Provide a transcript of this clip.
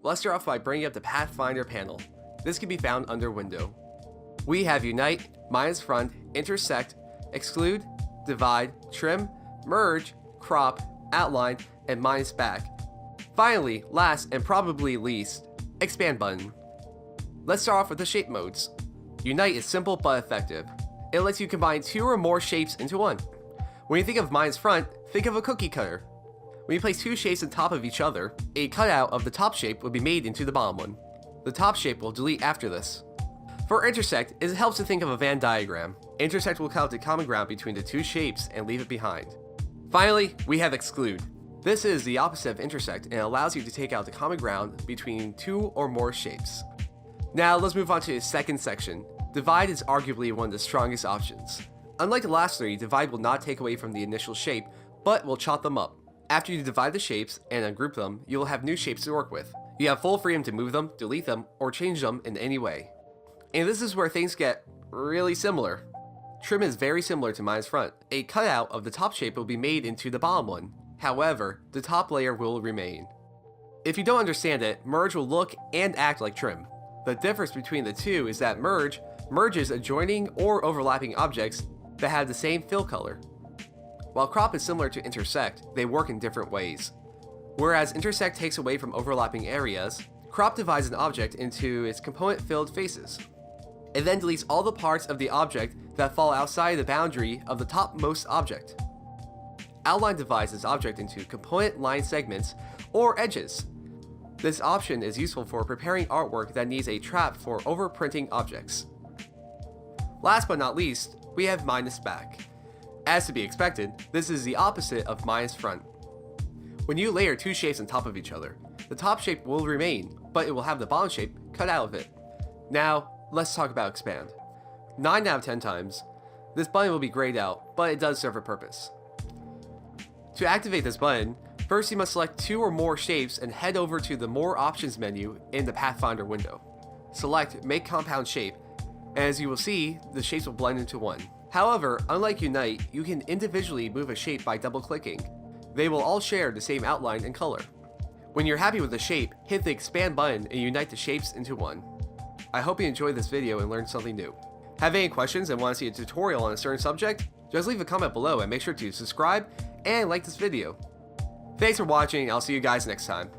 Let's start off by bringing up the Pathfinder panel. This can be found under Window. We have Unite, minus front, intersect, exclude, divide, trim, merge, crop, outline, and minus back. Finally, last and probably least, expand button. Let's start off with the shape modes. Unite is simple but effective. It lets you combine 2 or more shapes into one. When you think of minus front, think of a cookie cutter. When you place 2 shapes on top of each other, a cutout of the top shape will be made into the bottom one. The top shape will delete after this. For intersect, it helps to think of a Venn diagram. Intersect will cut out the common ground between the 2 shapes and leave it behind. Finally, we have exclude. This is the opposite of intersect and allows you to take out the common ground between 2 or more shapes. Now let's move on to the second section. Divide is arguably one of the strongest options. Unlike the last 3, divide will not take away from the initial shape, but will chop them up. After you divide the shapes and ungroup them, you will have new shapes to work with. You have full freedom to move them, delete them, or change them in any way. And this is where things get really similar. Trim is very similar to minus front. A cutout of the top shape will be made into the bottom one. However, the top layer will remain. If you don't understand it, merge will look and act like trim. The difference between the two is that merge merges adjoining or overlapping objects that have the same fill color. While crop is similar to intersect, they work in different ways. Whereas intersect takes away from overlapping areas, crop divides an object into its component-filled faces. It then deletes all the parts of the object that fall outside the boundary of the topmost object. Outline divides this object into component line segments or edges. This option is useful for preparing artwork that needs a trap for overprinting objects. Last but not least, we have minus back. As to be expected, this is the opposite of minus front. When you layer 2 shapes on top of each other, the top shape will remain, but it will have the bottom shape cut out of it. Now, let's talk about expand. 9 out of 10 times, this button will be grayed out, but it does serve a purpose. To activate this button, first you must select 2 or more shapes and head over to the More Options menu in the Pathfinder window. Select Make Compound Shape, and as you will see, the shapes will blend into one. However, unlike Unite, you can individually move a shape by double-clicking. They will all share the same outline and color. When you're happy with the shape, hit the Expand button and unite the shapes into one. I hope you enjoyed this video and learned something new. Have any questions and want to see a tutorial on a certain subject? Just leave a comment below and make sure to subscribe and like this video. Thanks for watching, I'll see you guys next time.